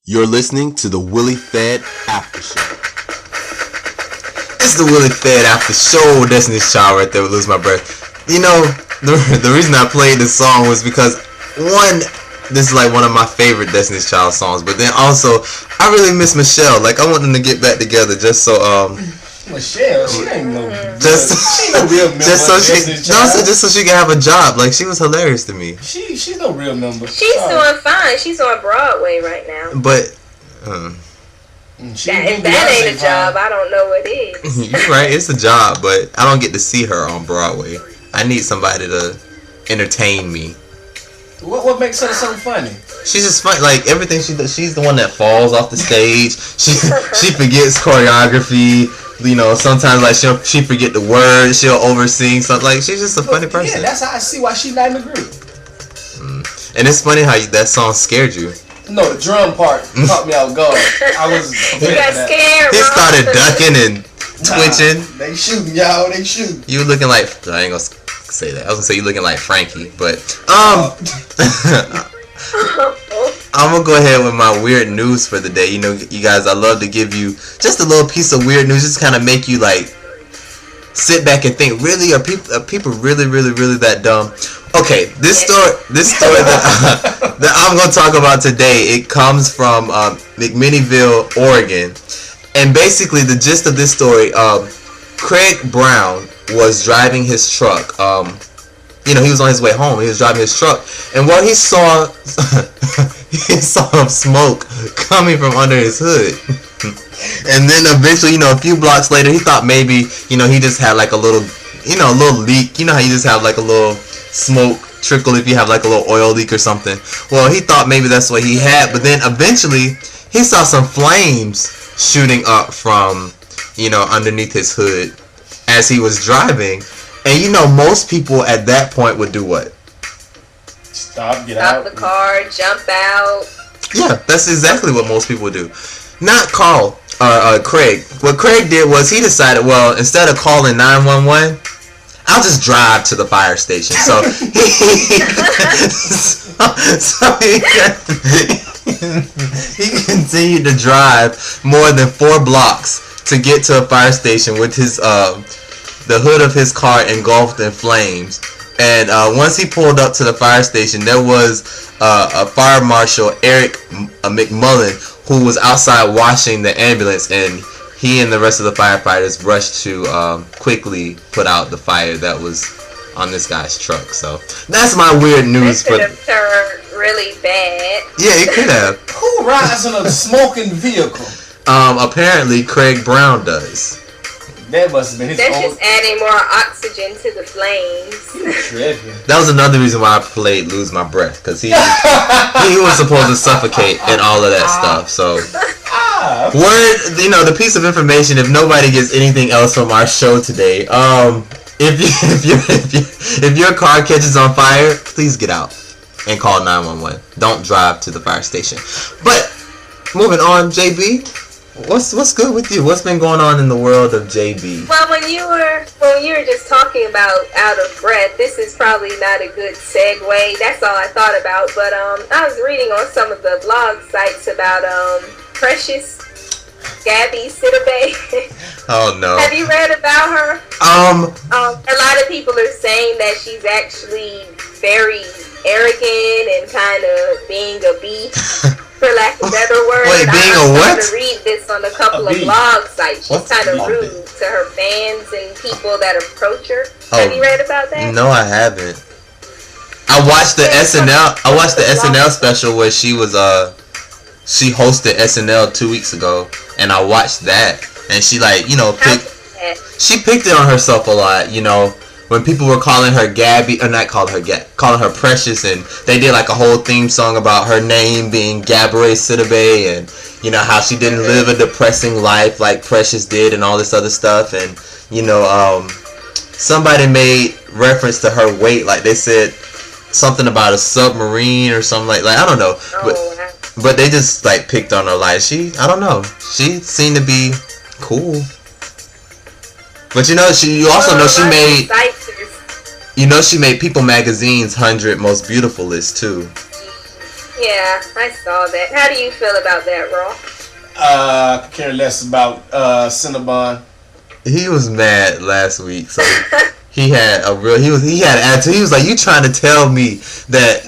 You're listening to the Willie Fed Aftershow. It's the Willie Fed Aftershow. Destiny's Child right there. Lose my breath. You know, the reason I played this song was because one, this is like one of my favorite Destiny's Child songs, but then also I really miss Michelle. Like I want them to get back together just so Michelle, she ain't no she no real member. Just so she can have a job. Like she was hilarious to me. She's no real member. She's doing fine. She's on Broadway right now. But if that ain't a job, I don't know what is. You're right, it's a job, but I don't get to see her on Broadway. I need somebody to entertain me. What makes her so funny? She's just funny. Like everything she does, she's the one that falls off the stage. She forgets choreography. You know, sometimes like she forget the words. She'll oversing something. Like she's just a funny person. Yeah, that's how I see why she's not in the group. And it's funny how that song scared you. No, the drum part caught me off guard. I was. You got scared. He started ducking and twitching. They shooting, y'all. They shooting. You looking like I ain't gonna say that. I was gonna say you looking like Frankie, but I'm gonna go ahead with my weird news for the day. You know, you guys, I love to give you just a little piece of weird news, just kind of make you like sit back and think. Really, are people really that dumb? Okay, this story that I'm gonna talk about today, it comes from McMinnville, Oregon, and basically the gist of this story, Craig Brown was driving his truck. You know, he was on his way home. He was driving his truck, and what he saw, he saw smoke coming from under his hood. And then eventually, you know, a few blocks later, he thought maybe, you know, he just had like a little leak. You know how you just have like a little smoke trickle if you have like a little oil leak or something. Well, he thought maybe that's what he had, but then eventually he saw some flames shooting up from, you know, underneath his hood as he was driving. And you know, most people at that point would do what? Stop out. The car, jump out. Yeah, that's exactly what most people would do. Not call Craig. What Craig did was he decided, well, instead of calling 911, I'll just drive to the fire station. So he continued to drive more than 4 blocks to get to a fire station with his the hood of his car engulfed in flames. And once he pulled up to the fire station, there was a fire marshal, Eric McMullen, who was outside washing the ambulance, and he and the rest of the firefighters rushed to quickly put out the fire that was on this guy's truck. So that's my weird news. That could have turned really bad. Yeah, it could have. Who rides in a smoking vehicle? Apparently Craig Brown does. That must have been his That's own. just adding more oxygen to the flames. That was another reason why I played Lose My Breath, because he was supposed to suffocate and all of that stuff. So word, you know, the piece of information, if nobody gets anything else from our show today, if your car catches on fire, please get out and call 911. Don't drive to the fire station. But moving on, JB, what's good with you? What's been going on in the world of JB? Well, when you were just talking about out of breath, this is probably not a good segue. That's all I thought about. But I was reading on some of the blog sites about Precious Gabby Sidobe. Oh no! Have you read about her? A lot of people are saying that she's actually very arrogant and kind of being a beast, for lack of better word. Wait, being a what? I'm to read this on a couple of blog sites. She's kind of rude to her fans and people that approach her. Have you read about that? No, I haven't. I watched the SNL. I watched the SNL special where she was she hosted SNL 2 weeks ago, and I watched that, and she like, you know, she picked it on herself a lot, you know. When people were calling her Gabby, or not calling her Precious, and they did like a whole theme song about her name being Gaborie Sidobe, and you know how she didn't live a depressing life like Precious did, and all this other stuff, and you know, somebody made reference to her weight, like they said something about a submarine or something like I don't know, but they just like picked on her, like I don't know, she seemed to be cool. But you know, you also know she made, you know, she made People Magazine's 100 Most Beautiful list too. Yeah, I saw that. How do you feel about that, Raw? Could care less about Cinnabon. He was mad last week, so he had he had an attitude. He was like, "You trying to tell me that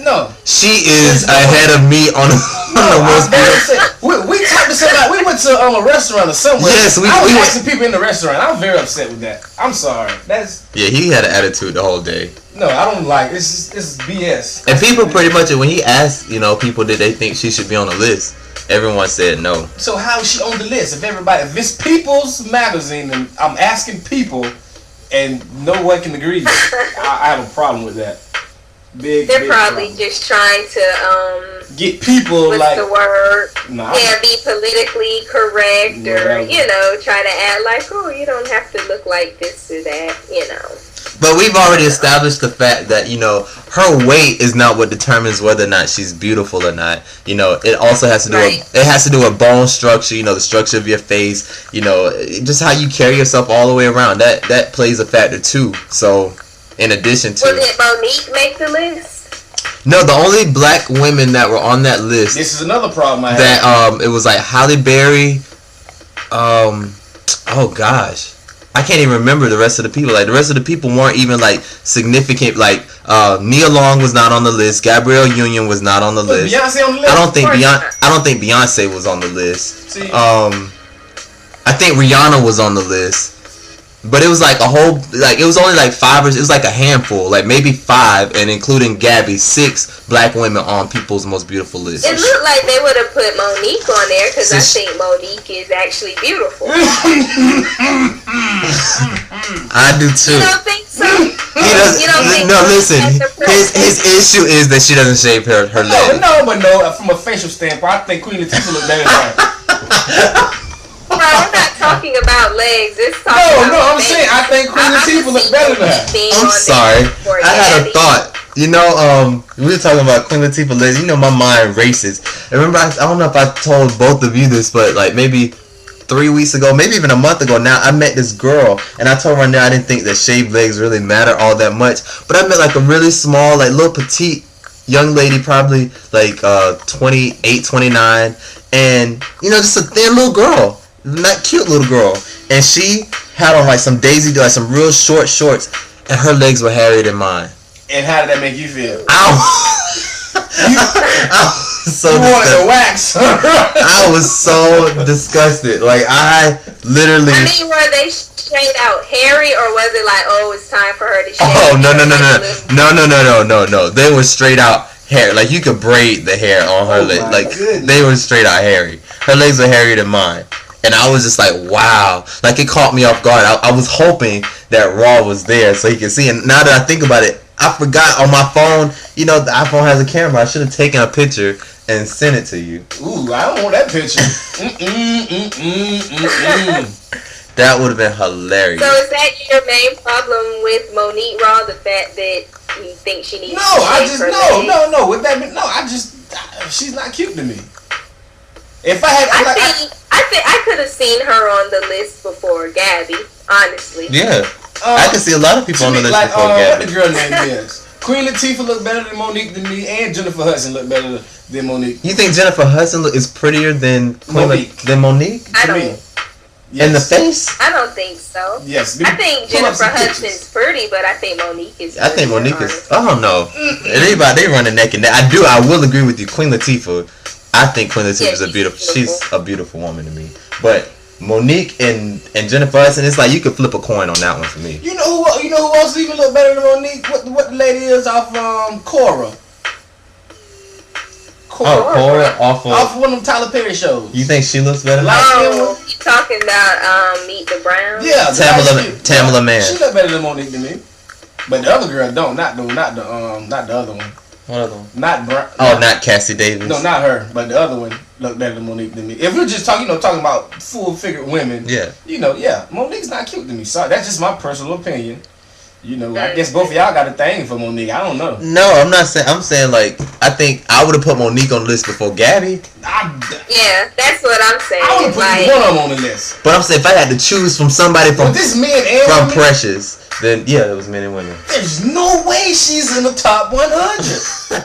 she is ahead of me on the most beautiful?" We talked to somebody. We went to a restaurant or somewhere. Yes, I was asking people in the restaurant. I'm very upset with that. I'm sorry. He had an attitude the whole day. No, I don't like it. It's BS. And people pretty much, when he asked, people, did they think she should be on the list? Everyone said no. So how is she on the list? If it's People's Magazine, and I'm asking people, and no one can agree, I have a problem with that. They're probably just trying to get people what's the word? Be politically correct, or try to act like, oh, you don't have to look like this or that, But we've already established the fact that, her weight is not what determines whether or not she's beautiful or not. It also has to do with bone structure, the structure of your face, just how you carry yourself all the way around. That plays a factor too. So, in addition to... Did Monique make the list? No, the only black women that were on that list... This is another problem I have. That, it was like Halle Berry, oh gosh. I can't even remember the rest of the people. Like, the rest of the people weren't even, significant. Like, Nia Long was not on the list. Gabrielle Union was not on the list. Beyonce on the list? I don't think Beyonce was on the list. See? I think Rihanna was on the list. But it was like it was only like 5 it was like a handful, like maybe 5, and including Gabby, 6 black women on People's Most Beautiful list. It looked like they would have put Monique on there because I think Monique is actually beautiful. I do too. You don't think so? Listen. His issue is that she doesn't shave her leg. No. From a facial standpoint, I think Queen Latifah look better than her. Bro, we're not talking about legs. I'm saying I think Queen Latifah look better than her. I'm sorry. I had a thought. We were talking about Queen Latifah legs. My mind races. Remember, I don't know if I told both of you this, but maybe 3 weeks ago, maybe even a month ago now, I met this girl, and I told her I didn't think that shaved legs really matter all that much. But I met a really small, little petite young lady, probably 28, 29, and just a thin little girl. Not cute little girl, and she had on some some real short shorts, and her legs were hairier than mine. And how did that make you feel? So you wanted to wax. I was so disgusted. I literally. I mean, were they straight out hairy, or was it it's time for her to shave? Oh no! They were straight out hair. You could braid the hair on her legs. They were straight out hairy. Her legs were hairier than mine. And I was just like, wow. It caught me off guard. I was hoping that Raw was there so he could see. And now that I think about it, I forgot on my phone. The iPhone has a camera. I should have taken a picture and sent it to you. Ooh, I don't want that picture. That would have been hilarious. So is that your main problem with Monique, Raw? The fact that you think she needs No. With that, she's not cute to me. If I had, I could have seen her on the list before Gabby. Honestly. Yeah, I can see a lot of people on the list before Gabby. What the girl name is? Queen Latifah look better than Monique than me, and Jennifer Hudson look better than Monique. You think Jennifer Hudson is prettier than Monique? I don't. Yes. In the face? I don't think so. Yes. I think Jennifer Hudson's pretty, but I think Monique is. I think Monique is. I don't know. They running neck and neck. I will agree with you. Queen Latifah. I think Queen Latifah is beautiful. She's a beautiful woman to me. But Monique and Jennifer Hudson, it's you could flip a coin on that one for me. You know who else even look better than Monique? What the lady is off Cora. Cora off one of them Tyler Perry shows. You think she looks better? You talking about Meet the Browns? Yeah, Tamala Mann. She look better than Monique to me. But the other girl don't. Not the other one. What other one? Not Cassie Davis. No, not her. But the other one looked better than Monique than me. If we're just talking about full-figured women, Monique's not cute to me. Sorry, that's just my personal opinion. I guess both of y'all got a thing for Monique. I don't know. No, I'm not saying. I'm saying I think I would have put Monique on the list before Gabby. Yeah, that's what I'm saying. I would have put one of them on the list. But I'm saying if I had to choose from somebody from women? Precious, then it was men and women. There's no way she's in the top 100.